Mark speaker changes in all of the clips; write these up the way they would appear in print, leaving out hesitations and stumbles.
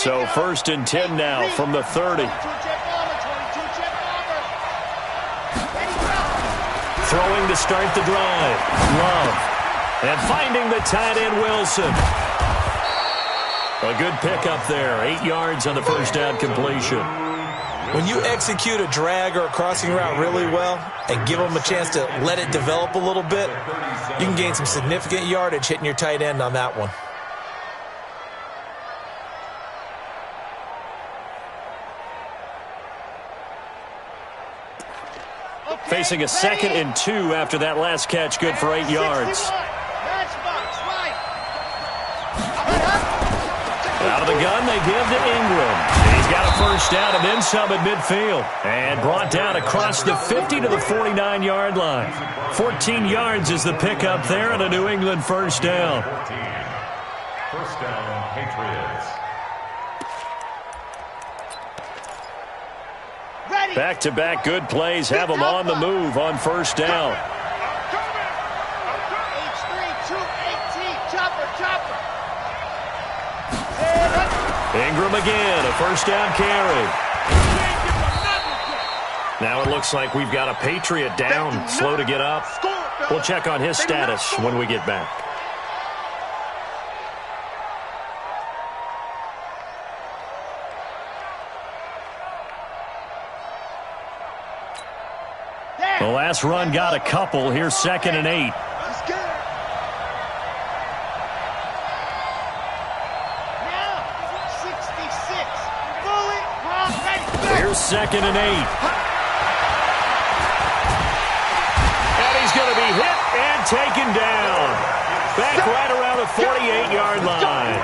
Speaker 1: So 1st and 10 now from the 30. Throwing to start the drive. Love. And finding the tight end, Wilson. A good pickup there. 8 yards on the first down completion.
Speaker 2: When you execute a drag or a crossing route really well and give them a chance to let it develop a little bit, you can gain some significant yardage hitting your tight end on that one.
Speaker 1: Facing a 2nd and 2 after that last catch, good for 8 yards. Out of the gun, they give to Ingram. He's got a first down and then some at midfield. And brought down across the 50 to the 49-yard line. 14 yards is the pickup there and a New England first down.
Speaker 3: First down, Patriots.
Speaker 1: Back-to-back good plays have them on the move on first down. Ingram again, a first down carry. Now it looks like we've got a Patriot down, slow to get up. We'll check on his status when we get back. The last run got a couple. Here's 2nd and 8. Here's 2nd and 8. And he's going to be hit and taken down. Back right around the 48-yard line.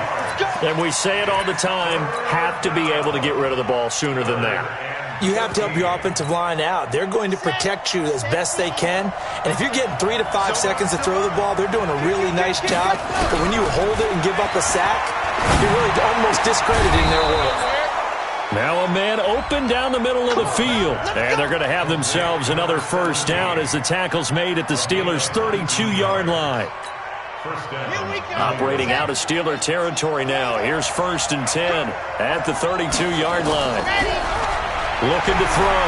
Speaker 1: And we say it all the time, have to be able to get rid of the ball sooner than that.
Speaker 2: You have to help your offensive line out. They're going to protect you as best they can. And if you're getting 3 to 5 seconds to throw the ball, they're doing a really nice job. But when you hold it and give up a sack, you're really almost discrediting their work.
Speaker 1: Now a man open down the middle of the field. And they're going to have themselves another first down as the tackle's made at the Steelers' 32-yard line. Operating out of Steeler territory now. Here's 1st and 10 at the 32-yard line. Looking to throw.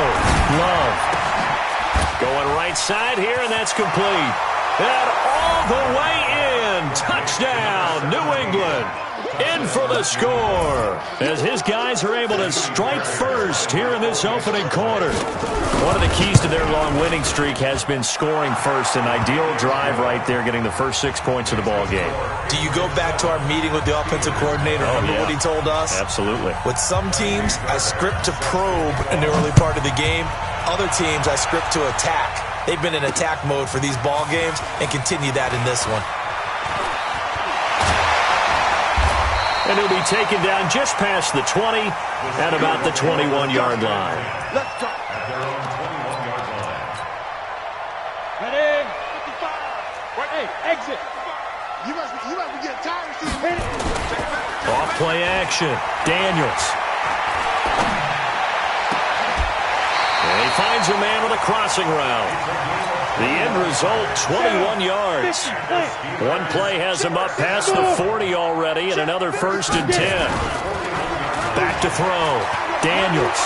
Speaker 1: Love. Going right side here, and that's complete. And all the way in. Touchdown, New England. In for the score. As his guys are able to strike first here in this opening quarter. One of the keys to their long winning streak has been scoring first. An ideal drive right there, getting the first 6 points of the ball game.
Speaker 2: Do you go back to our meeting with the offensive coordinator? Remember what he told us?
Speaker 1: Absolutely.
Speaker 2: With some teams, I script to probe in the early part of the game. Other teams, I script to attack. They've been in attack mode for these ball games and continue that in this one.
Speaker 1: And he'll be taken down just past the 20 at about the 21-yard line.
Speaker 3: Let's go. At their own 21-yard line.
Speaker 4: Ready? 55. Hey, exit. You must be getting tired of seeing it.
Speaker 1: Off play action. Daniels. And he finds a man with a crossing route. The end result, 21 yards. One play has him up past the 40 already, and another 1st and 10. Back to throw. Daniels.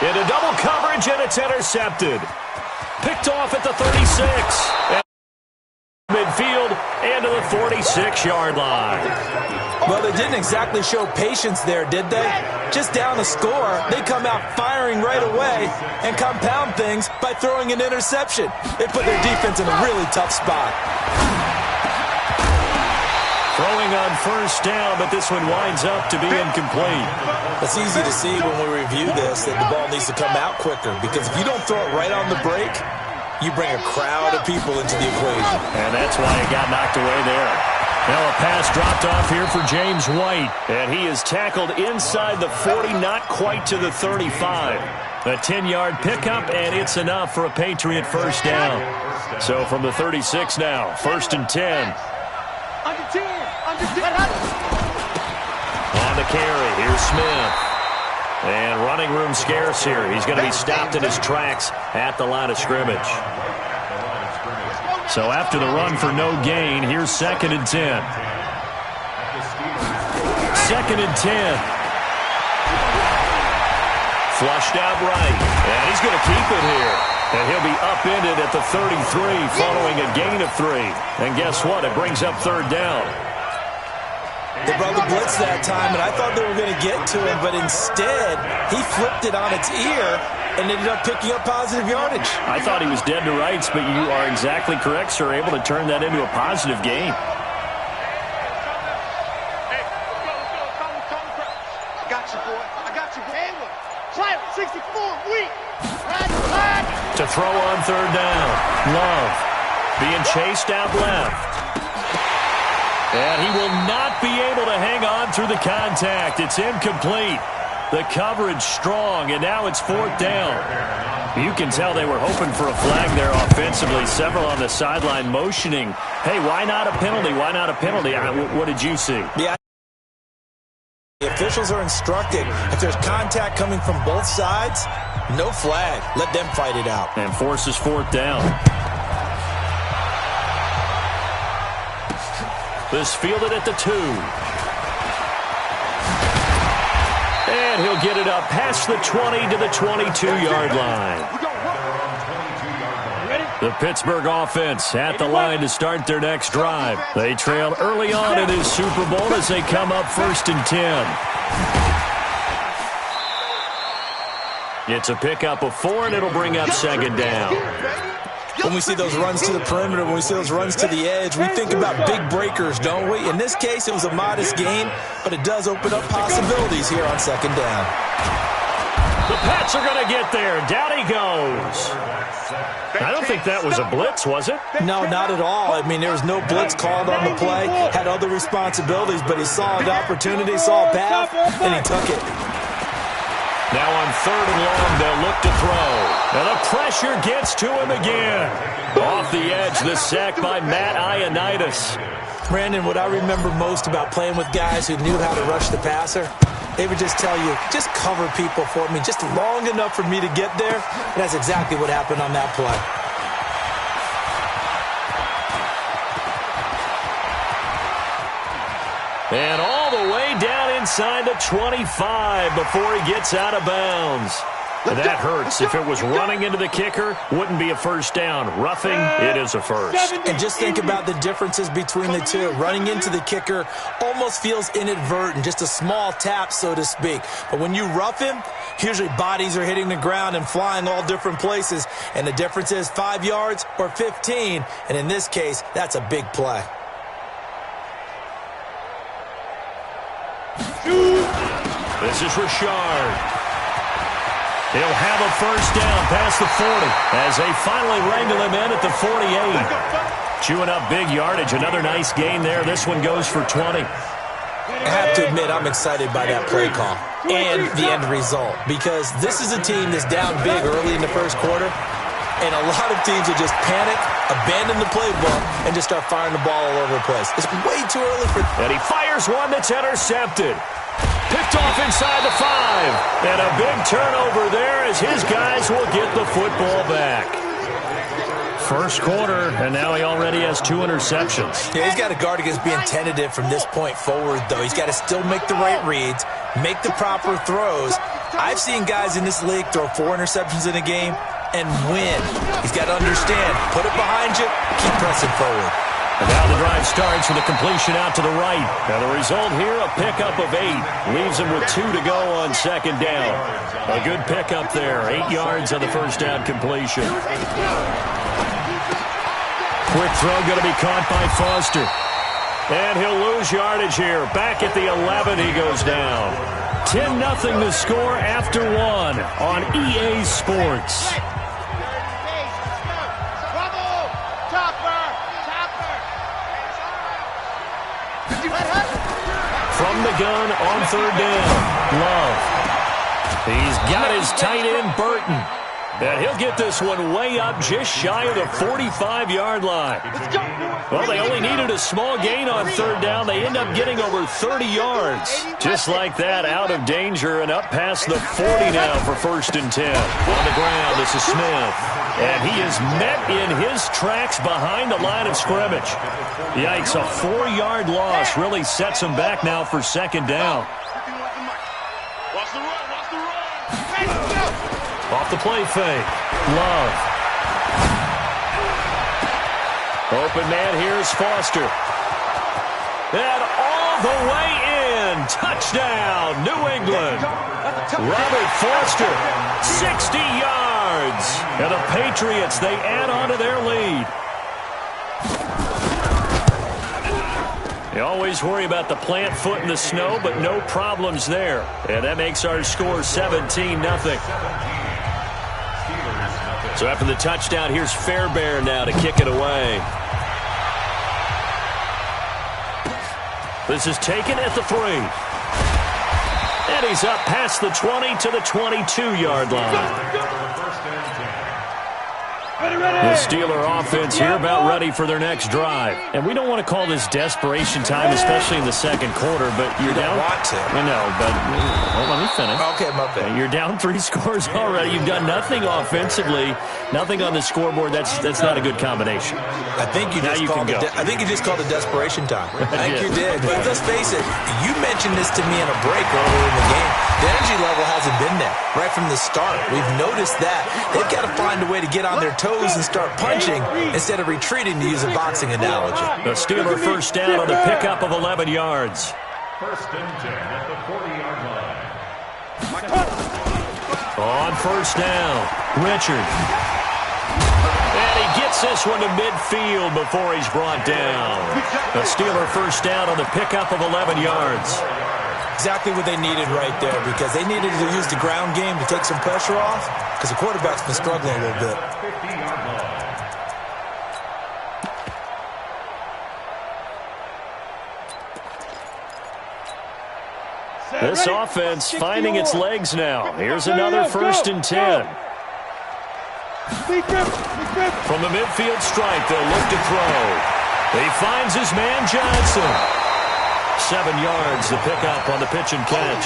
Speaker 1: Into double coverage, and it's intercepted. Picked off at the 36. Midfield and to the 46-yard line.
Speaker 2: Well, they didn't exactly show patience there, did they? Just down a score, they come out firing right away and compound things by throwing an interception. They put their defense in a really tough spot.
Speaker 1: Throwing on first down, but this one winds up to be incomplete.
Speaker 2: It's easy to see when we review this that the ball needs to come out quicker, because if you don't throw it right on the break, you bring a crowd of people into the equation.
Speaker 1: And that's why it got knocked away there. Now a pass dropped off here for James White. And he is tackled inside the 40, not quite to the 35. A 10-yard pickup, and it's enough for a Patriot first down. So from the 36 now, 1st and 10.
Speaker 4: Under 10.
Speaker 1: On the carry, here's Smith. And running room scarce here. He's going to be stopped in his tracks at the line of scrimmage. So after the run for no gain, here's 2nd and 10. 2nd and 10. Flushed out right, and he's going to keep it here. And he'll be upended at the 33 following a gain of 3. And guess what? It brings up 3rd down.
Speaker 2: They brought the blitz that time, and I thought they were going to get to him, but instead, he flipped it on its ear and ended up picking up positive yardage.
Speaker 1: I thought he was dead to rights, but you are exactly correct, sir, able to turn that into a positive gain.
Speaker 4: I got you, boy. I got you, boy. Try it. 64, weak.
Speaker 1: To throw on 3rd down. Love being chased out left. And he will not be able to hang on through the contact. It's incomplete. The coverage strong, and now it's 4th down. You can tell they were hoping for a flag there offensively. Several on the sideline motioning, hey, why not a penalty? Why not a penalty? What did you see?
Speaker 2: Yeah. The officials are instructed, if there's contact coming from both sides, no flag. Let them fight it out.
Speaker 1: And forces 4th down. This fielded at the 2. And he'll get it up past the 20 to the 22-yard line. The Pittsburgh offense at the line to start their next drive. They trail early on in this Super Bowl as they come up 1st and 10. It's a pickup of 4, and it'll bring up 2nd down.
Speaker 2: When we see those runs to the perimeter, when we see those runs to the edge, we think about big breakers, don't we? In this case, it was a modest gain, but it does open up possibilities here on 2nd down.
Speaker 1: The Pats are going to get there. Down he goes. I don't think that was a blitz, was it?
Speaker 2: No, not at all. I mean, there was no blitz called on the play. Had other responsibilities, but he saw an opportunity, saw a path, and he took it.
Speaker 1: Now on 3rd and long, they'll look to throw. And the pressure gets to him again. Off the edge, the sack by Matt Ioannidis.
Speaker 2: Brandon, what I remember most about playing with guys who knew how to rush the passer, they would just tell you, just cover people for me, just long enough for me to get there. And that's exactly what happened on that play.
Speaker 1: And all the way down inside the 25 before he gets out of bounds. That hurts. If it was running into the kicker, wouldn't be a 1st down. Roughing, it is a 1st.
Speaker 2: And just think about the differences between the two. Running into the kicker almost feels inadvertent, just a small tap, so to speak. But when you rough him, usually bodies are hitting the ground and flying all different places. And the difference is 5 yards or 15. And in this case, that's a big play.
Speaker 1: This is Richard. He'll have a 1st down past the 40 as they finally wrangle him in at the 48. Chewing up big yardage. Another nice gain there. This one goes for 20.
Speaker 2: I have to admit, I'm excited by that play call and the end result, because this is a team that's down big early in the 1st quarter, and a lot of teams will just panic, abandon the playbook, and just start firing the ball all over the place. It's way too early for...
Speaker 1: And he fires one that's intercepted. Picked off inside the 5. And a big turnover there as his guys will get the football back. 1st quarter, and now he already has 2 interceptions.
Speaker 2: Yeah, he's got to guard against being tentative from this point forward, though. He's got to still make the right reads, make the proper throws. I've seen guys in this league throw 4 interceptions in a game and win. He's got to understand, put it behind you, keep pressing forward.
Speaker 1: And now the drive starts with a completion out to the right. Now the result here, a pickup of 8. Leaves him with 2 to go on 2nd down. A good pickup there. 8 yards on the 1st down completion. Quick throw going to be caught by Foster. And he'll lose yardage here. Back at the 11 he goes down. 10-0 the score after 1 on EA Sports. From the gun on 3rd down, Love. He's got his tight end, Burton. And he'll get this one way up just shy of the 45-yard line. Well, they only needed a small gain on third down. They end up getting over 30 yards. Just like that, out of danger and up past the 40 now for 1st and 10. On the ground, this is Smith. And he is met in his tracks behind the line of scrimmage. Yikes, a 4-yard loss really sets him back now for 2nd down.
Speaker 4: Watch the run, watch the run.
Speaker 1: Off the play fake. Love. Open man, here's Foster. And all the way in. Touchdown, New England. Robert Foster, 60 yards. And the Patriots, they add on to their lead. You always worry about the plant foot in the snow, but no problems there. And that makes our score 17-0. So after the touchdown, here's Fairbairn now to kick it away. This is taken at the 3. And he's up past the 20 to the 22-yard line. The Steeler offense here about ready for their next drive. And we don't want to call this desperation time, especially in the 2nd quarter, but you're down.
Speaker 2: Want to.
Speaker 1: I know, but well, let me finish.
Speaker 2: Okay, my bad.
Speaker 1: You're down 3 scores already. You've done nothing offensively, nothing on the scoreboard. That's not a good combination.
Speaker 2: I think you just called it. I think you just called it desperation time. I think you did. But let's face it, you mentioned this to me in a break earlier in the game. The energy level hasn't been there right from the start. We've noticed that. They've got to find a way to get on their toes and start punching instead of retreating, to use a boxing analogy.
Speaker 1: The Steeler 1st down on the pickup of 11 yards.
Speaker 3: 1st and 10 at the 40-yard line.
Speaker 1: On 1st down, Richard. And he gets this one to midfield before he's brought down. The Steeler 1st down on the pickup of 11 yards.
Speaker 2: Exactly what they needed right there, because they needed to use the ground game to take some pressure off, because the quarterback's been struggling a little bit.
Speaker 1: This offense finding its legs now. Here's another 1st and 10. From the midfield stripe, they'll look to throw. He finds his man Johnson. 7 yards to pick up on the pitch and catch.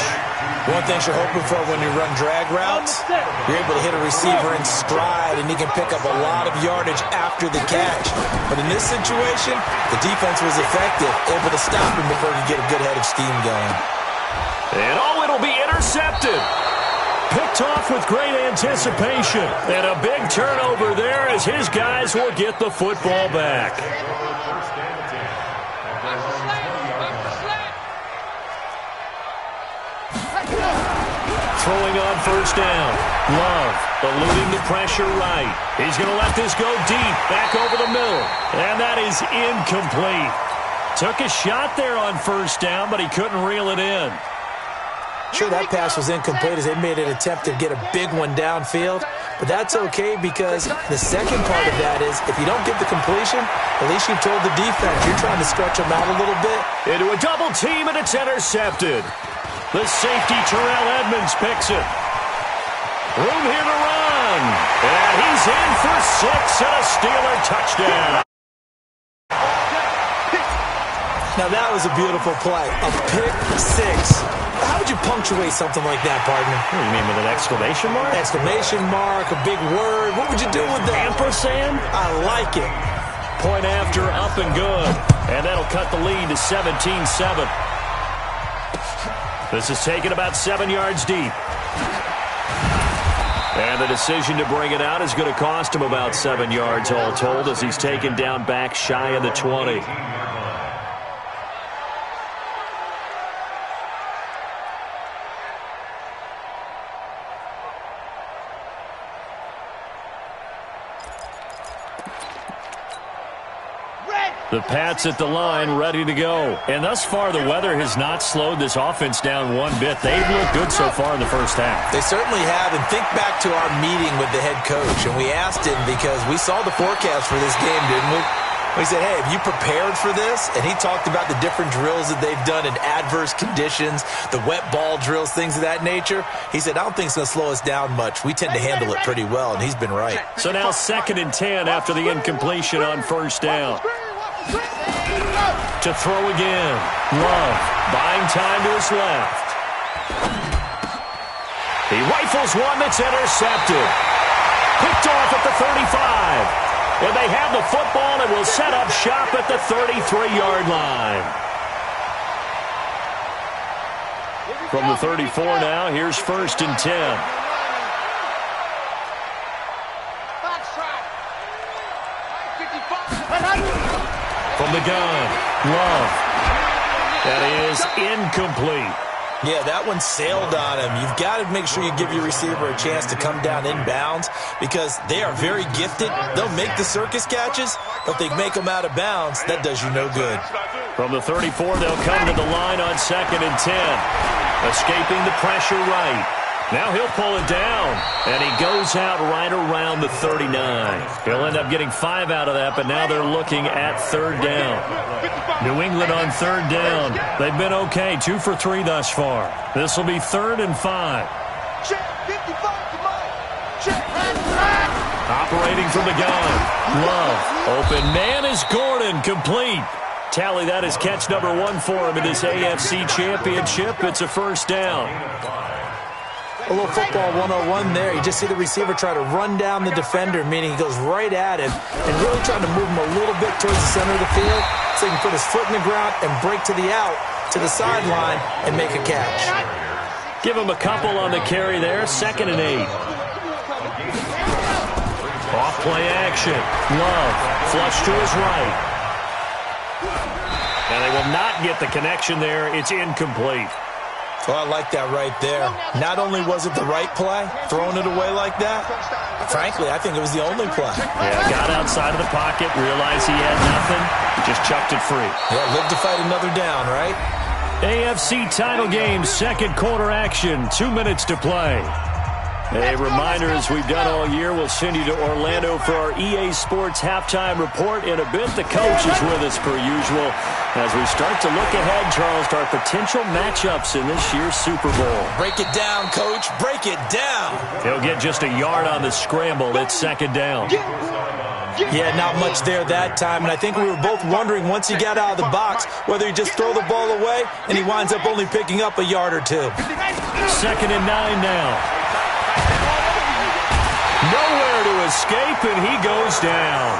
Speaker 2: One thing you're hoping for when you run drag routes, you're able to hit a receiver in stride, and he can pick up a lot of yardage after the catch. But in this situation, the defense was effective, able to stop him before he could get a good head of steam going.
Speaker 1: And it'll be intercepted. Picked off with great anticipation. And a big turnover there as his guys will get the football back. Throwing on 1st down. Love eluding the pressure right. He's going to let this go deep, back over the middle. And that is incomplete. Took a shot there on 1st down, but he couldn't reel it in.
Speaker 2: Sure, that pass was incomplete as they made an attempt to get a big one downfield. But that's okay, because the second part of that is if you don't get the completion, at least you've told the defense you're trying to stretch them out a little bit.
Speaker 1: Into a double team, and it's intercepted. The safety, Terrell Edmonds, picks it. Room here to run. And he's in for 6 and a Steeler touchdown.
Speaker 2: Now that was a beautiful play. A pick 6. How would you punctuate something like that, partner?
Speaker 1: What do you mean, with an exclamation mark?
Speaker 2: Exclamation mark, a big word. What would you do with that?
Speaker 1: Ampersand?
Speaker 2: I like it.
Speaker 1: Point after, up and good. And that'll cut the lead to 17-7. This is taken about 7 yards deep. And the decision to bring it out is going to cost him about 7 yards all told, as he's taken down back shy of the 20. The Pats at the line, ready to go. And thus far, the weather has not slowed this offense down one bit. They've looked good so far in the 1st half.
Speaker 2: They certainly have. And think back to our meeting with the head coach. And we asked him, because we saw the forecast for this game, didn't we? He said, hey, have you prepared for this? And he talked about the different drills that they've done in adverse conditions, the wet ball drills, things of that nature. He said, I don't think it's going to slow us down much. We tend to handle it pretty well, and he's been right.
Speaker 1: So now 2nd and 10 after the incompletion on 1st down. To throw again. Love buying time to his left. He rifles one that's intercepted. Picked off at the 35. And they have the football and will set up shop at the 33-yard line. From the 34 now, here's 1st and 10. From the gun, Love. That is incomplete.
Speaker 2: Yeah, that one sailed on him. You've got to make sure you give your receiver a chance to come down inbounds because they are very gifted. They'll make the circus catches, but if they make them out of bounds, that does you no good.
Speaker 1: From the 34, they'll come to the line on 2nd and 10. Escaping the pressure right. Now he'll pull it down, and he goes out right around the 39. He'll end up getting 5 out of that, but now they're looking at 3rd down. New England on 3rd down. They've been okay, 2 for 3 thus far. This will be 3rd and 5. Operating from the gun. Love. Open man is Gordon, complete. Tally, that is catch number 1 for him in this AFC Championship. It's a 1st down.
Speaker 2: A little football 101 there. You just see the receiver try to run down the defender, meaning he goes right at him and really trying to move him a little bit towards the center of the field so he can put his foot in the ground and break to the out, to the sideline, and make a catch.
Speaker 1: Give him a couple on the carry there. 2nd and 8. Off play action. Love. Flush to his right. And they will not get the connection there. It's incomplete.
Speaker 2: Well, I like that right there. Not only was it the right play, throwing it away like that, frankly, I think it was the only play.
Speaker 1: Yeah, got outside of the pocket, realized he had nothing, just chucked it free.
Speaker 2: Yeah, live to fight another down, right?
Speaker 1: AFC title game, 2nd quarter action, 2 minutes to play. A reminder, as we've done all year, we'll send you to Orlando for our EA Sports halftime report. In a bit, the coach is with us per usual as we start to look ahead, Charles, to our potential matchups in this year's Super Bowl.
Speaker 2: Break it down, Coach. Break it down.
Speaker 1: He'll get just a yard on the scramble. It's 2nd down.
Speaker 2: Yeah, not much there that time, and I think we were both wondering once he got out of the box whether he just throw the ball away and he winds up only picking up a yard or 2.
Speaker 1: 2nd and 9 now. Nowhere to escape, and he goes down.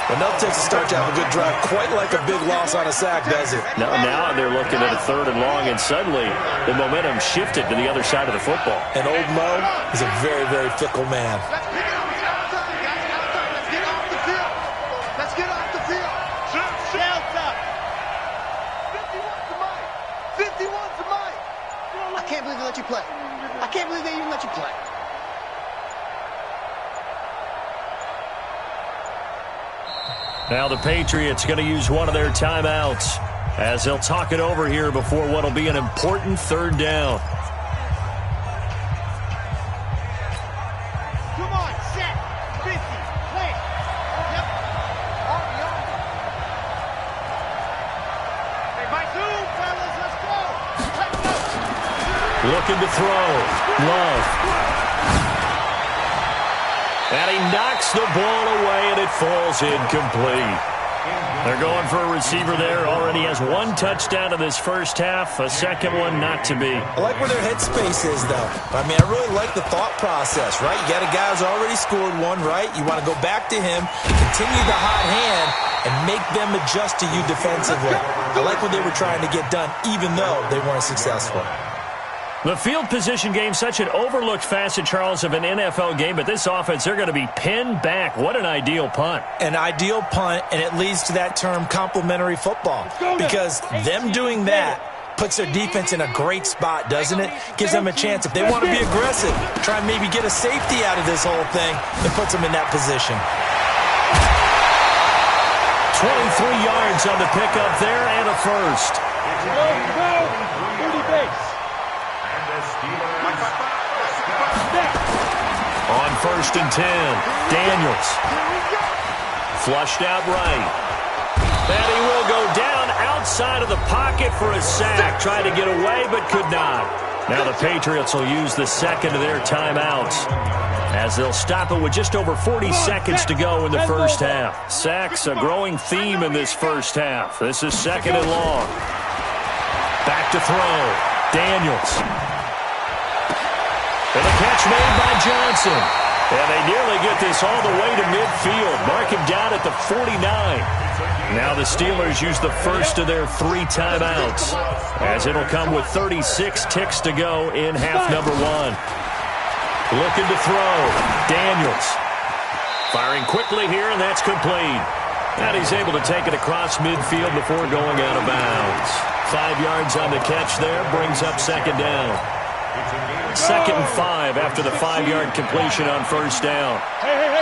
Speaker 2: But no Texas start to have a good drive, quite like a big loss on a sack, does it?
Speaker 1: Now they're looking at a 3rd and long, and suddenly the momentum shifted to the other side of the football.
Speaker 2: And old Mo is a very, very fickle man.
Speaker 4: Let's get off the field. Shelter. 51 to Mike. 51 to Mike. I can't believe they let you play. I can't believe they even let you play.
Speaker 1: Now the Patriots going to use one of their timeouts as they'll talk it over here before what will be an important 3rd down.
Speaker 4: Come on, set, 50, play. Yep. Hey, my zoom, fellas, let's go.
Speaker 1: Looking to throw. Love. And he knocks the ball away, and it falls incomplete. They're going for a receiver there. Already has 1 touchdown in this first half. A second one not to be.
Speaker 2: I like where their headspace is, though. I mean, I really like the thought process, right? You got a guy who's already scored 1, right? You want to go back to him, continue the hot hand, and make them adjust to you defensively. I like what they were trying to get done, even though they weren't successful.
Speaker 1: The field position game, such an overlooked facet, Charles, of an NFL game, but this offense, they're going to be pinned back. What an ideal punt.
Speaker 2: An ideal punt, and it leads to that term complementary football, because them doing that puts their defense in a great spot, doesn't it? Gives them a chance. If they want to be aggressive, try and maybe get a safety out of this whole thing, it puts them in that position.
Speaker 1: 23 yards on the pickup there and a first. On 1st and 10, Daniels. Flushed out right. And he will go down outside of the pocket for a sack. Tried to get away, but could not. Now the Patriots will use the second of their timeouts, as they'll stop it with just over 40 seconds to go in the first half. Sacks, a growing theme in this first half. This is second and long. Back to throw. Daniels. And a catch made by Johnson. And they nearly get this all the way to midfield. Mark him down at the 49. Now the Steelers use the first of their 3 timeouts, as it'll come with 36 ticks to go in half number 1. Looking to throw. Daniels. Firing quickly here, and that's complete. And he's able to take it across midfield before going out of bounds. 5 yards on the catch there, brings up second down. 2nd and 5 after the 5-yard completion on first down.
Speaker 5: Hey.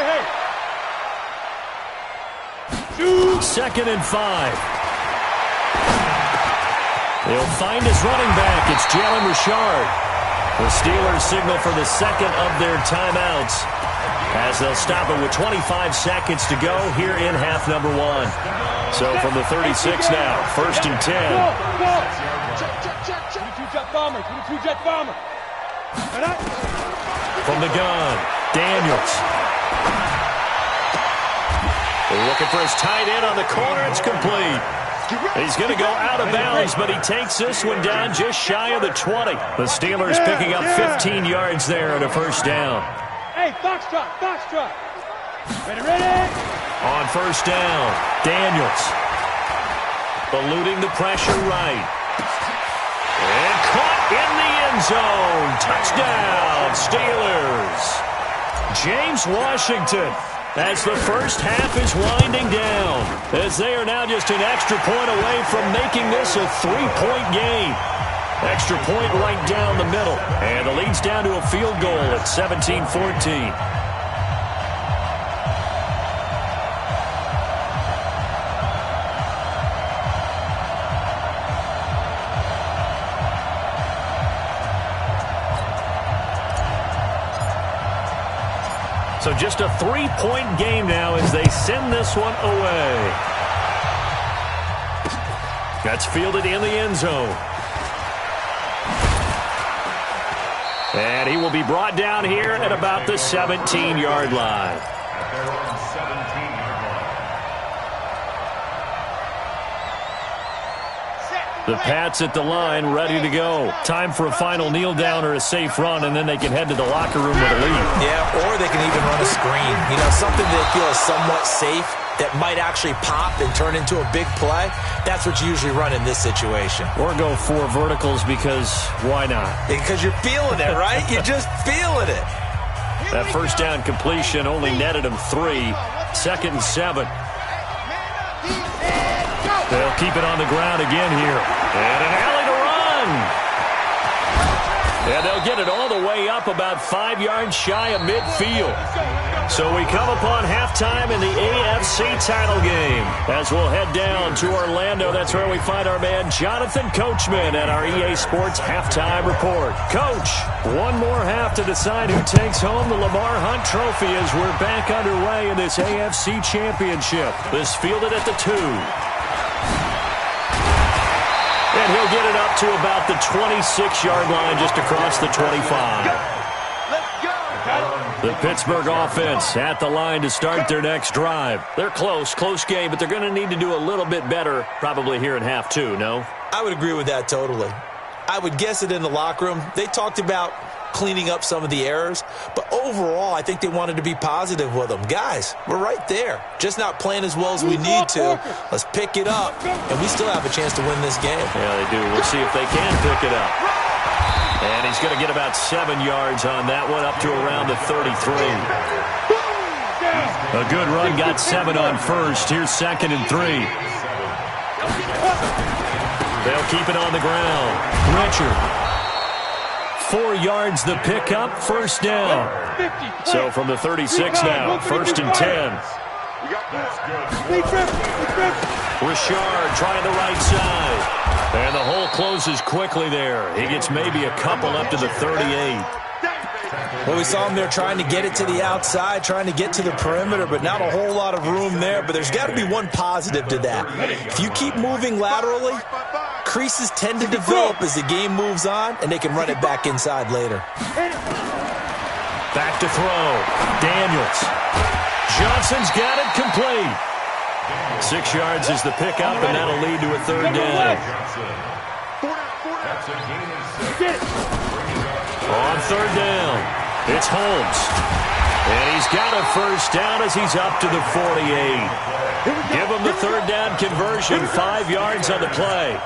Speaker 1: 2nd and 5. He'll find his running back. It's Jalen Richard. The Steelers signal for the second of their timeouts, as they'll stop it with 25 seconds to go here in half number 1. So from the 36 now, 1st and 10.
Speaker 5: 22-jet bomber, 22-jet bomber.
Speaker 1: From the gun, Daniels. Looking for his tight end on the corner. It's complete. He's going to go out of bounds, but he takes this one down just shy of the 20. The Steelers picking up 15 yards there at a first down.
Speaker 5: Hey, box drop. Ready.
Speaker 1: On first down, Daniels. Eluding the pressure right. And caught in the end zone. Touchdown, Steelers. James Washington, as the first half is winding down, as they are now just an extra point away from making this a 3-point game. Extra point right down the middle, and the lead's down to a field goal at 17-14. So just a 3-point game now as they send this one away. That's fielded in the end zone. And he will be brought down here at about the 17-yard line. The Pats at the line, ready to go. Time for a final kneel down or a safe run, and then they can head to the locker room with a lead.
Speaker 2: Yeah, or they can even run a screen. You know, something they feel is somewhat safe that might actually pop and turn into a big play. That's what you usually run in this situation.
Speaker 1: Or go 4 verticals, because why not?
Speaker 2: Because you're feeling it, right? You're just feeling it.
Speaker 1: That first down completion only netted him 3. 2nd and 7. They'll keep it on the ground again here. And an alley to run. And they'll get it all the way up about 5 yards shy of midfield. So we come upon halftime in the AFC title game, as we'll head down to Orlando. That's where we find our man Jonathan Coachman at our EA Sports Halftime Report. Coach, one more half to decide who takes home the Lamar Hunt Trophy as we're back underway in this AFC Championship. This fielded at the 2. And he'll get it up to about the 26-yard line, just across the 25. The Pittsburgh offense at the line to start their next drive. They're close game, but they're going to need to do a little bit better probably here in half 2, no?
Speaker 2: I would agree with that totally. I would guess it in the locker room. They talked about cleaning up some of the errors, but overall, I think they wanted to be positive with them. Guys, we're right there. Just not playing as well as we need to. Let's pick it up, and we still have a chance to win this game.
Speaker 1: Yeah, they do. We'll see if they can pick it up. And he's going to get about 7 yards on that one, up to around the 33. A good run, got 7 on first. Here's 2nd and 3. They'll keep it on the ground. Richard. 4 yards the pickup, first down. So from the 36 now, 1st and 10. Richard trying the right side. And the hole closes quickly there. He gets maybe a couple up to the 38.
Speaker 2: Well, we saw him there trying to get it to the outside, trying to get to the perimeter, but not a whole lot of room there. But there's got to be one positive to that. If you keep moving laterally, creases tend to develop as the game moves on, and they can run it back inside later.
Speaker 1: Back to throw. Daniels. Johnson's got it complete. 6 yards is the pickup, and that'll lead to a third down. On third down, it's Holmes. And he's got a first down as he's up to the 48. Give him the third down conversion, 5 yards on the play.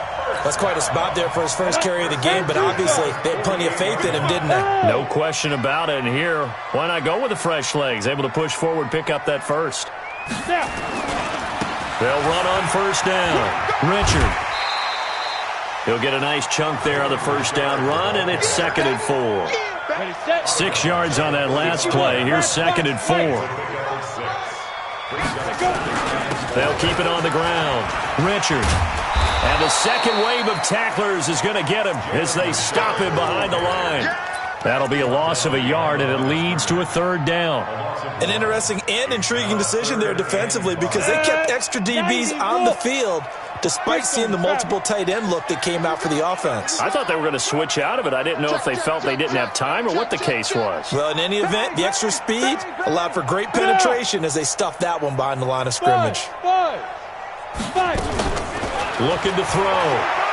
Speaker 2: That's quite a spot there for his first carry of the game, but obviously they had plenty of faith in him, didn't they?
Speaker 1: No question about it. And here, why not go with the fresh legs? Able to push forward, pick up that first. They'll run on first down. Richard. He'll get a nice chunk there on the first down run, and it's 2nd and 4. 6 yards on that last play. Here's 2nd and 4. They'll keep it on the ground. Richard. And the second wave of tacklers is going to get him as they stop him behind the line. That'll be a loss of a yard, and it leads to a third down.
Speaker 2: An interesting and intriguing decision there defensively because they kept extra DBs on the field despite seeing the multiple tight end look that came out for the offense.
Speaker 1: I thought they were going to switch out of it. I didn't know if they felt they didn't have time or what the case was.
Speaker 2: Well, in any event, the extra speed allowed for great penetration as they stuffed that one behind the line of scrimmage.
Speaker 1: Looking to throw.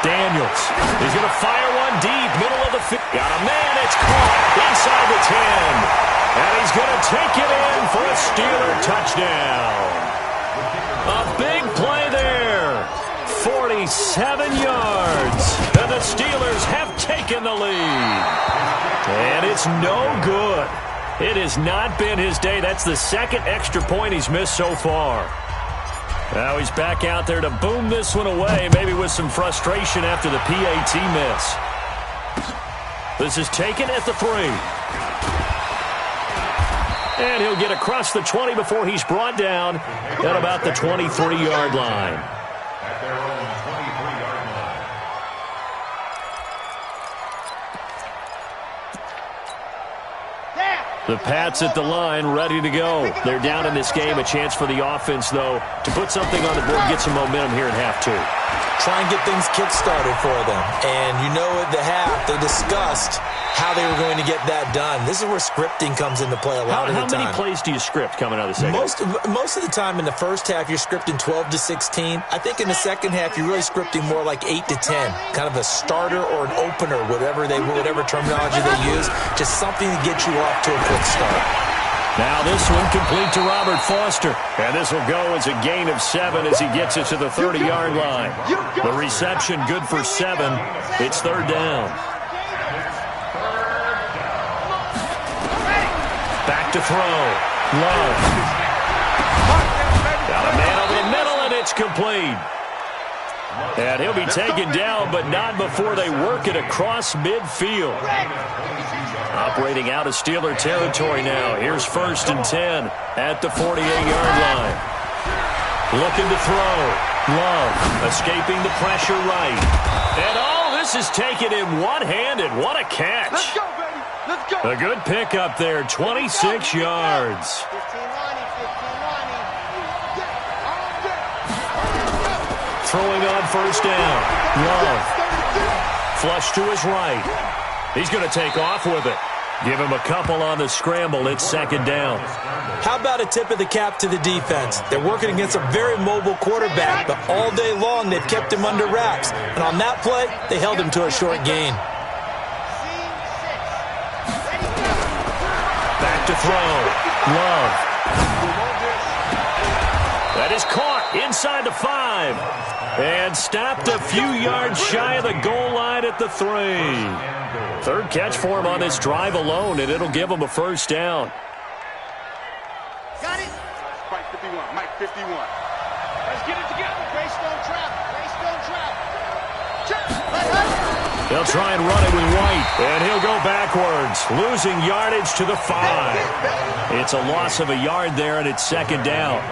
Speaker 1: Daniels. He's going to fire one deep, middle of the field. Got a man. It's caught inside the 10. And he's going to take it in for a Steeler touchdown. A big play there. 47 yards. And the Steelers have taken the lead. And it's no good. It has not been his day. That's the second extra point he's missed so far. Now he's back out there to boom this one away, maybe with some frustration after the PAT miss. This is taken at the 3. And he'll get across the 20 before he's brought down at about the 23-yard line.
Speaker 3: At their own 23-yard line.
Speaker 1: The Pats at the line, ready to go. They're down in this game. A chance for the offense, though, to put something on the board, get some momentum here in half 2.
Speaker 2: Try and get things kick-started for them. And you know at the half, they discussed how they were going to get that done. This is where scripting comes into play a lot of the time.
Speaker 1: How many plays do you script coming out of the second?
Speaker 2: Most of the time in the first half, you're scripting 12 to 16. I think in the second half, you're really scripting more like 8 to 10. Kind of a starter or an opener, whatever terminology they use. Just something to get you off to a quick start.
Speaker 1: Now this one complete to Robert Foster. And this will go as a gain of 7 as he gets it to the 30-yard line. The reception good for 7. It's third down. Back to throw. Love. Got a man over the middle, and it's complete. And he'll be taken down, but not before they work it across midfield. Operating out of Steeler territory now. Here's 1st and 10 at the 48-yard line. Looking to throw. Love escaping the pressure right. And all this is taken in one-handed. What a catch.
Speaker 4: Let's go, baby. Let's go.
Speaker 1: A good pickup there, 26 yards.
Speaker 4: 15 Lonnie, 15 Lonnie.
Speaker 1: Throwing on first down. Love. Flush to his right. He's going to take off with it. Give him a couple on the scramble. It's second down.
Speaker 2: How about a tip of the cap to the defense? They're working against a very mobile quarterback, but all day long they've kept him under wraps. And on that play, they held him to a short gain.
Speaker 1: Back to throw. Love. That is caught inside the 5. And stopped a few yards shy of the goal line at the 3. Third catch for him on this drive alone, and it'll give him a first down.
Speaker 4: Got it. Mike 51. Mike 51. Let's get it together. Greystone trap. Greystone trap.
Speaker 1: They'll try and run it with White, and he'll go backwards, losing yardage to the 5. It's a loss of a yard there, and it's second down.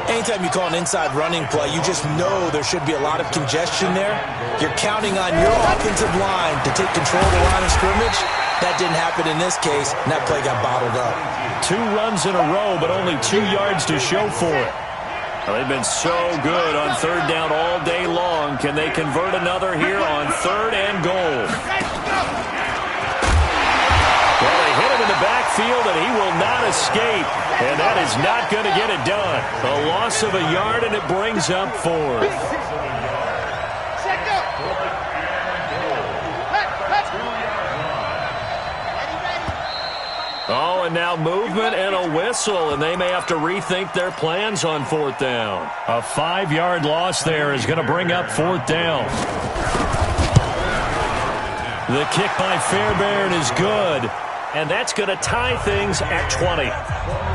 Speaker 2: Anytime you call an inside running play, you just know there should be a lot of congestion there. You're counting on your offensive line to take control of the line of scrimmage. That didn't happen in this case, and that play got bottled up.
Speaker 1: 2 runs in a row, but only 2 yards to show for it. Well, they've been so good on third down all day long. Can they convert another here on 3rd and goal? Well, they hit him in the backfield, and he will not escape. And that is not going to get it done. A loss of a yard, and it brings up 4th. Oh, and now movement and a whistle, and they may have to rethink their plans on 4th down. A 5-yard loss there is going to bring up 4th down. The kick by Fairbairn is good. And that's going to tie things at 20.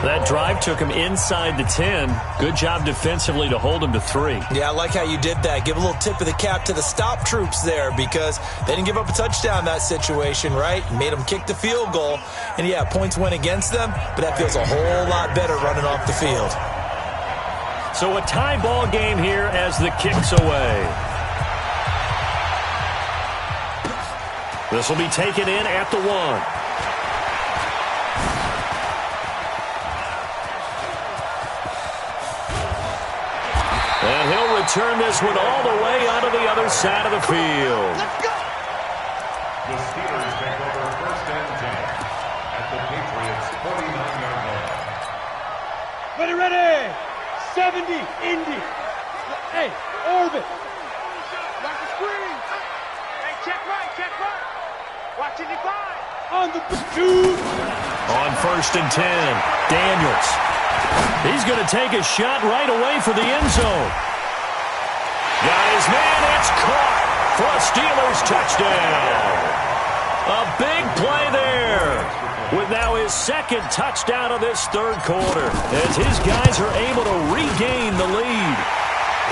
Speaker 1: That drive took him inside the 10. Good job defensively to hold him to 3.
Speaker 2: Yeah, I like how you did that. Give a little tip of the cap to the stop troops there because they didn't give up a touchdown in that situation, right? Made them kick the field goal. And, yeah, points went against them, but that feels a whole lot better running off the field.
Speaker 1: So a tie ball game here as the kick's away. This will be taken in at the 1. And he'll return this one all the way onto the other side of the field.
Speaker 4: Let's go.
Speaker 3: The Steelers take over 1st and 10 at the Patriots' 49-yard line.
Speaker 5: Ready. 70, Indy. Hey, orbit.
Speaker 4: Watch the screen. Hey, check right. Watch it divide.
Speaker 5: On the pursuit.
Speaker 1: On 1st and 10, Daniels. He's going to take a shot right away for the end zone. Got his man. It's caught for a Steelers touchdown. A big play there with now his 2nd touchdown of this 3rd quarter as his guys are able to regain the lead.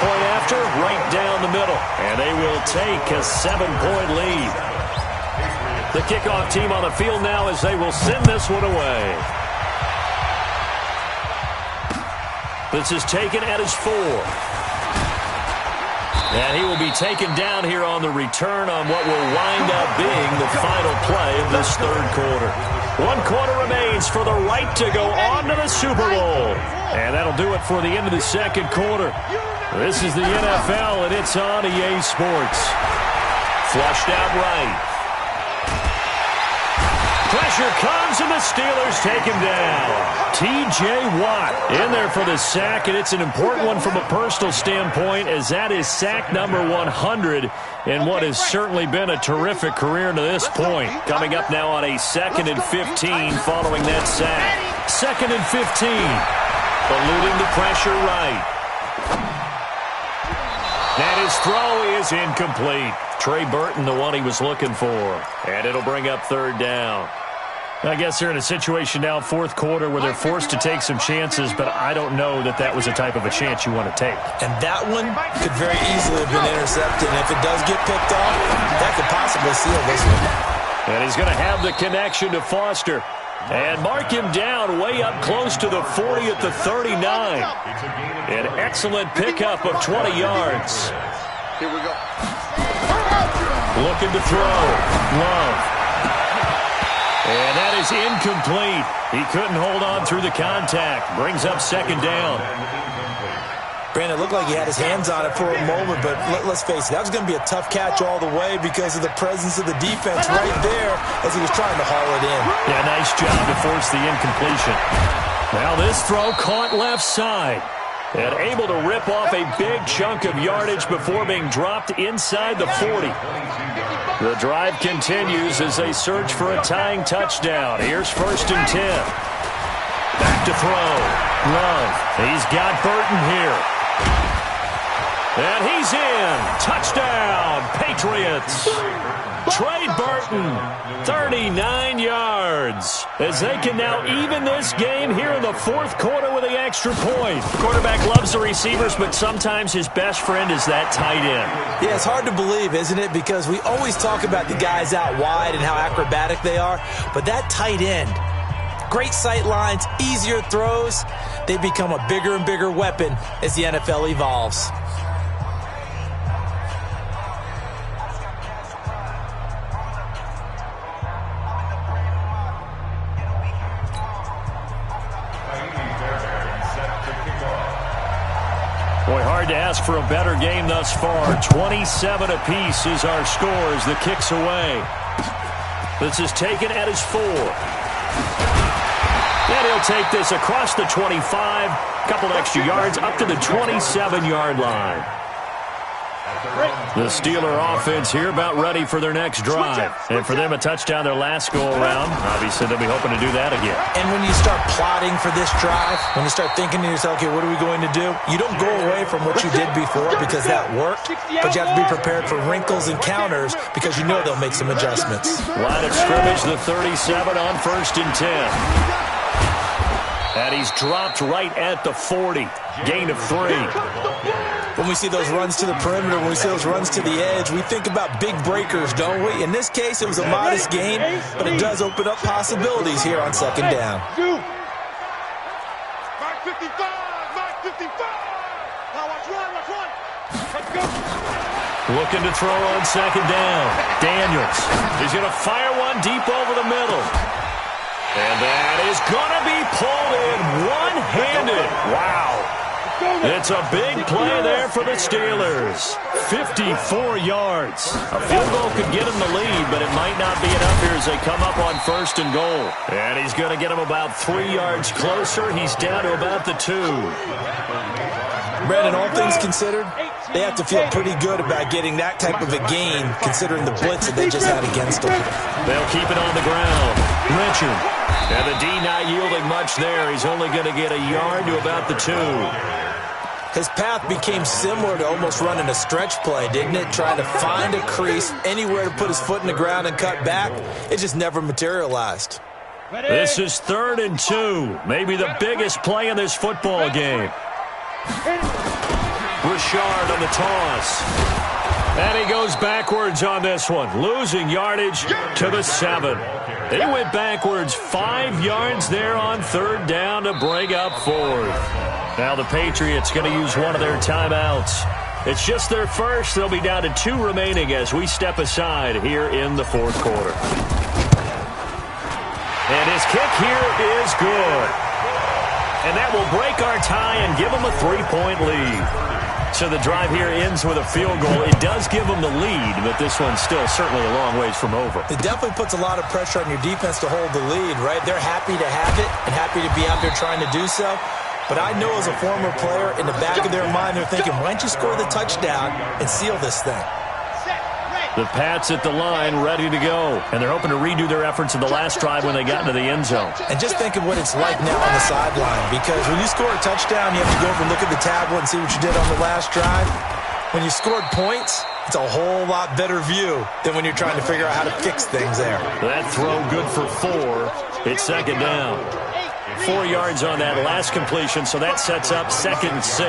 Speaker 1: Point after, right down the middle. And they will take a 7-point lead. The kickoff team on the field now as they will send this one away. This is taken at his 4. And he will be taken down here on the return on what will wind up being the final play of this 3rd quarter. 1 quarter remains for the right to go on to the Super Bowl. And that'll do it for the end of the 2nd quarter. This is the NFL, and it's on EA Sports. Flushed out right. Pressure comes, and the Steelers take him down. T.J. Watt in there for the sack, and it's an important one from a personal standpoint as that is sack number 100 in what has certainly been a terrific career to this point. Coming up now on a 2nd and 15 following that sack. 2nd and 15. Eluding the pressure right. And his throw is incomplete. Trey Burton, the one he was looking for. And it'll bring up 3rd down. I guess they're in a situation now, 4th quarter, where they're forced to take some chances, but I don't know that that was a type of a chance you want to take.
Speaker 2: And that one could very easily have been intercepted. And if it does get picked off, that could possibly seal this one.
Speaker 1: And he's going to have the connection to Foster. And mark him down way up close to the 40 at the 39. An excellent pickup of 20 yards.
Speaker 4: Here we go.
Speaker 1: Looking to throw. Love. And that is incomplete. He couldn't hold on through the contact. Brings up 2nd down.
Speaker 2: Brandon, it looked like he had his hands on it for a moment, but let's face it, that was going to be a tough catch all the way because of the presence of the defense right there as he was trying to haul it in.
Speaker 1: Yeah, nice job to force the incompletion. Now this throw caught left side. And able to rip off a big chunk of yardage before being dropped inside the 40. The drive continues as they search for a tying touchdown. Here's 1st and 10. Back to throw. Love. He's got Burton here. And he's in. Touchdown, Patriots. Trey Burton, 39 yards. As they can now even this game here in the 4th quarter with the extra point. Quarterback loves the receivers, but sometimes his best friend is that tight end.
Speaker 2: Yeah, it's hard to believe, isn't it? Because we always talk about the guys out wide and how acrobatic they are. But that tight end, Great sight lines, easier throws. They become a bigger and bigger weapon as the NFL evolves.
Speaker 1: Boy, hard to ask for a better game thus far. 27 apiece is our score as the kick's away. This is taken at his 4. And he'll take this across the 25. Couple extra yards up to the 27-yard line. The Steeler offense here about ready for their next drive. And for them, a touchdown their last go-around. Obviously, they'll be hoping to do that again.
Speaker 2: And when you start plotting for this drive, when you start thinking to yourself, okay, what are we going to do? You don't go away from what you did before because that worked, but you have to be prepared for wrinkles and counters because you know they'll make some adjustments.
Speaker 1: Line of scrimmage, the 37 on 1st and 10. And he's dropped right at the 40. Gain of 3.
Speaker 2: When we see those runs to the perimeter, when we see those runs to the edge, we think about big breakers, don't we? In this case, it was a modest gain, but it does open up possibilities here on 2nd down.
Speaker 4: Mark 55! Mark 55! Now watch run! Let's go!
Speaker 1: Looking to throw on 2nd down. Daniels. He's going to fire one deep over the middle. And that is going to be pulled in one-handed. Wow. It's a big play there for the Steelers. 54 yards. A field goal could get him the lead, but it might not be enough here as they come up on 1st and goal. And he's going to get him about 3 yards closer. He's down to about the 2.
Speaker 2: Brandon, all things considered, they have to feel pretty good about getting that type of a gain considering the blitz that they just had against them.
Speaker 1: They'll keep it on the ground. Richard. And the D not yielding much there. He's only going to get a yard to about the 2.
Speaker 2: His path became similar to almost running a stretch play, didn't it? Trying to find a crease, anywhere to put his foot in the ground and cut back. It just never materialized.
Speaker 1: This is 3rd and 2. Maybe the biggest play in this football game. Richard on the toss. And he goes backwards on this one, losing yardage to the 7. He went backwards 5 yards there on 3rd down to bring up 4th. Now the Patriots going to use one of their timeouts. It's just their first. They'll be down to 2 remaining as we step aside here in the 4th quarter. And his kick here is good. And that will break our tie and give them a 3-point lead. So the drive here ends with a field goal. It does give them the lead, but this one's still certainly a long ways from over.
Speaker 2: It definitely puts a lot of pressure on your defense to hold the lead, right? They're happy to have it and happy to be out there trying to do so. But I know as a former player, in the back of their mind, they're thinking, why don't you score the touchdown and seal this thing?
Speaker 1: The Pats at the line, ready to go. And they're hoping to redo their efforts in the last drive when they got into the end zone.
Speaker 2: And just think of what it's like now on the sideline. Because when you score a touchdown, you have to go over and look at the tablet and see what you did on the last drive. When you scored points, it's a whole lot better view than when you're trying to figure out how to fix things there.
Speaker 1: That throw good for 4. It's 2nd down. 4 yards on that last completion, so that sets up 2nd and 6.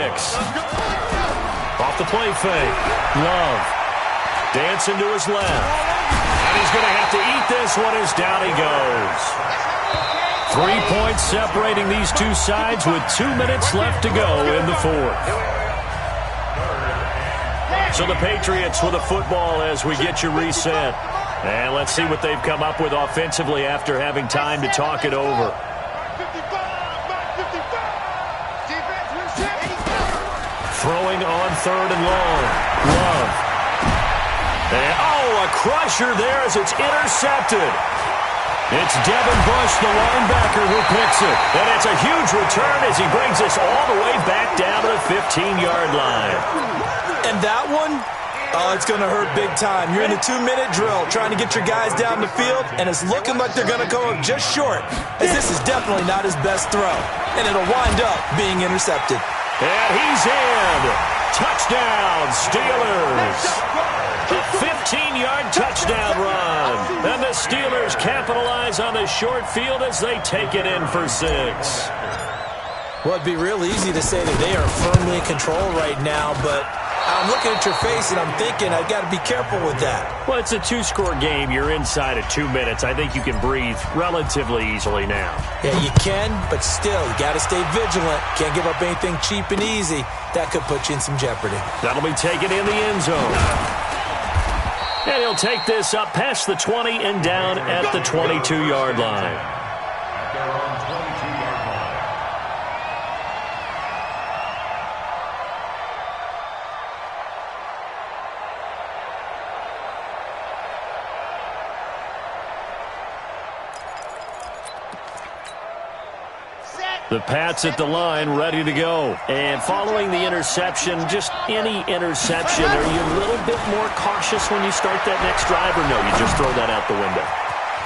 Speaker 1: Off the play fake. Love. Dancing to his left. And he's going to have to eat this one as down he goes. 3 points separating these two sides with 2 minutes left to go in the 4th. So the Patriots with a football as we get you reset. And let's see what they've come up with offensively after having time to talk it over. Throwing on 3rd and long. Love. And, a crusher there as it's intercepted. It's Devin Bush, the linebacker, who picks it. And it's a huge return as he brings us all the way back down to the 15-yard line.
Speaker 2: And that one, it's going to hurt big time. You're in the 2-minute drill trying to get your guys down the field, and it's looking like they're going to go just short, as this is definitely not his best throw. And it'll wind up being intercepted.
Speaker 1: And he's in. Touchdown, Steelers. A 15-yard touchdown run. And the Steelers capitalize on the short field as they take it in for 6.
Speaker 2: Well, it'd be real easy to say that they are firmly in control right now, but I'm looking at your face, and I'm thinking I've got to be careful with that.
Speaker 1: Well, it's a two-score game. You're inside of 2 minutes. I think you can breathe relatively easily now.
Speaker 2: Yeah, you can, but still, you got to stay vigilant. Can't give up anything cheap and easy. That could put you in some jeopardy.
Speaker 1: That'll be taken in the end zone. And he'll take this up past the 20 and down at the 22-yard line.
Speaker 3: At their own 22-yard line.
Speaker 1: The Pats at the line, ready to go. And following the interception, just any interception, are you a little bit more cautious when you start that next drive, or no, you just throw that out the window?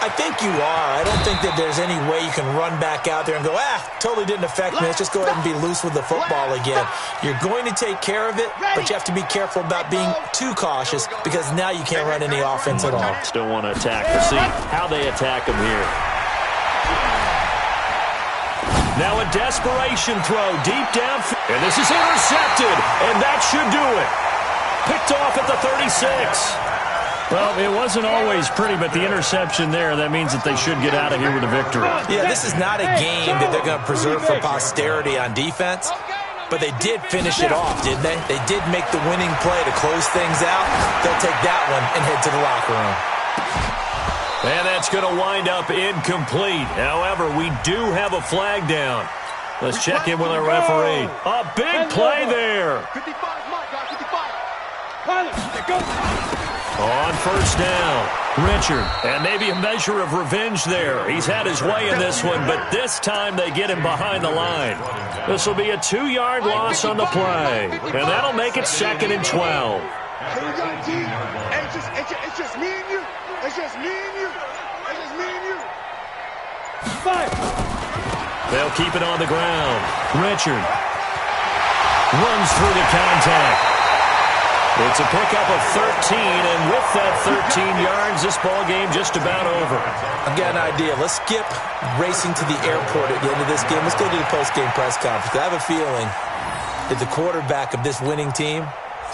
Speaker 2: I think you are. I don't think that there's any way you can run back out there and go, totally didn't affect me. Let's just go ahead and be loose with the football again. You're going to take care of it, but you have to be careful about being too cautious because now you can't run any offense at all.
Speaker 1: Still want to attack. We'll see how they attack them here. Now a desperation throw deep down. And this is intercepted, and that should do it. Picked off at the 36. Well, it wasn't always pretty, but the interception there, that means that they should get out of here with a victory.
Speaker 2: Yeah, this is not a game that they're going to preserve for posterity on defense, but they did finish it off, didn't they? They did make the winning play to close things out. They'll take that one and head to the locker room.
Speaker 1: And that's going to wind up incomplete. However, we do have a flag down. Let's check in with our referee. A big play there.
Speaker 4: 55, my God, 55.
Speaker 5: Pilot, go.
Speaker 1: On first down, Richard. And maybe a measure of revenge there. He's had his way in this one, but this time they get him behind the line. This will be a 2-yard loss on the play. And that'll make it 2nd and 12.
Speaker 4: Here we go, team. It's just me and you. It's just me and you. It's just me and you.
Speaker 5: Fire.
Speaker 1: They'll keep it on the ground. Richard runs through the contact. It's a pickup of 13, and with that 13 yards, this ball game just about over.
Speaker 2: I've got an idea. Let's skip racing to the airport at the end of this game. Let's go to the post-game press conference. I have a feeling that the quarterback of this winning team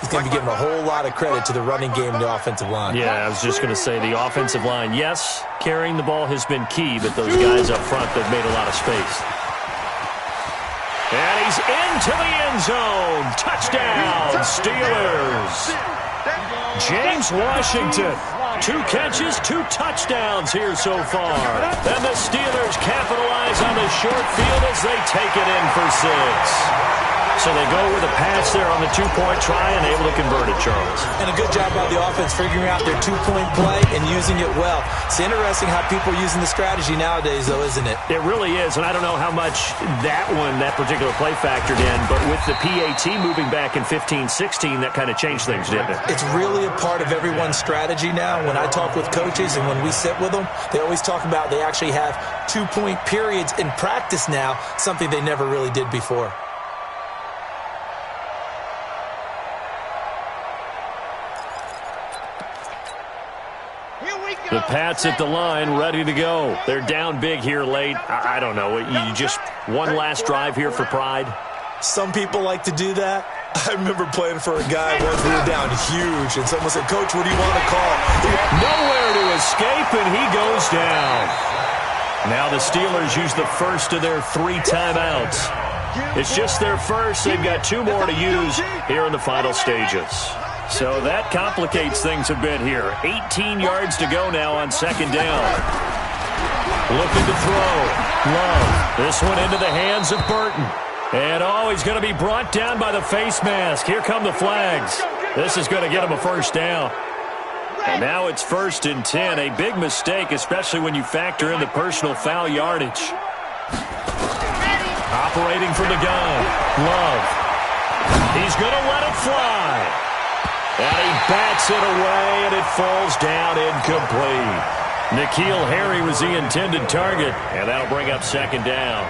Speaker 2: is going to be given a whole lot of credit to the running game and the offensive line.
Speaker 1: Yeah, I was just going to say the offensive line, yes, carrying the ball has been key, but those guys up front, they've made a lot of space. And he's into the end zone. Touchdown, Steelers. James Washington, 2 catches, 2 touchdowns here so far. And the Steelers capitalize on the short field as they take it in for 6. So they go with a pass there on the 2-point try and able to convert it, Charles.
Speaker 2: And a good job by the offense figuring out their 2-point play and using it well. It's interesting how people are using the strategy nowadays, though, isn't it?
Speaker 1: It really is, and I don't know how much that particular play factored in, but with the PAT moving back in 15-16, that kind of changed things, didn't it?
Speaker 2: It's really a part of everyone's strategy now. When I talk with coaches and when we sit with them, they always talk about they actually have 2-point periods in practice now, something they never really did before.
Speaker 1: The Pats at the line, ready to go. They're down big here late. I don't know. You just one last drive here for pride?
Speaker 2: Some people like to do that. I remember playing for a guy once we were down huge, and someone said, "Coach, what do you want to call?"
Speaker 1: Nowhere to escape, and he goes down. Now the Steelers use the first of their 3 timeouts. It's just their first. They've got 2 more to use here in the final stages. So that complicates things a bit here. 18 yards to go now on 2nd down. Looking to throw. Love. This one into the hands of Burton. And he's going to be brought down by the face mask. Here come the flags. This is going to get him a first down. And now it's 1st and 10. A big mistake, especially when you factor in the personal foul yardage. Operating from the gun. Love. He's going to let it fly. And he bats it away, and it falls down incomplete. N'Keal Harry was the intended target, and that'll bring up 2nd down.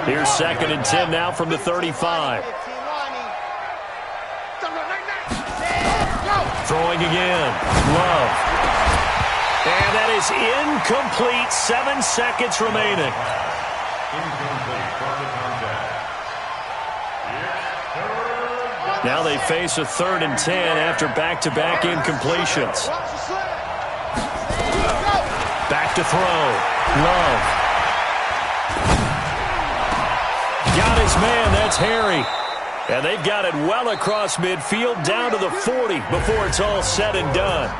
Speaker 1: Here's 2nd and 10 now from the 35. Throwing again. Love. And that is incomplete. 7 seconds remaining.
Speaker 3: Incomplete from the contact.
Speaker 1: Now they face a 3rd and 10 after back-to-back incompletions. Back to throw. Love. Got his man. That's Harry. And they've got it well across midfield down to the 40 before it's all said and done.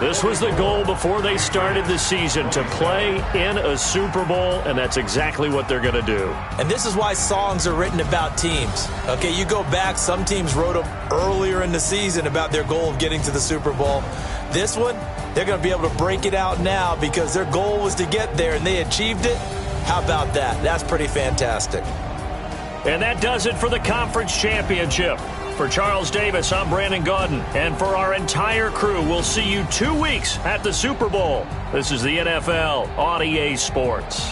Speaker 1: This was the goal before they started the season, to play in a Super Bowl, and that's exactly what they're going to do.
Speaker 2: And this is why songs are written about teams. Okay, you go back, some teams wrote them earlier in the season about their goal of getting to the Super Bowl. This one, they're going to be able to break it out now because their goal was to get there, and they achieved it. How about that? That's pretty fantastic.
Speaker 1: And that does it for the conference championship. For Charles Davis, I'm Brandon Gaudin. And for our entire crew, we'll see you 2 weeks at the Super Bowl. This is the NFL on EA Sports.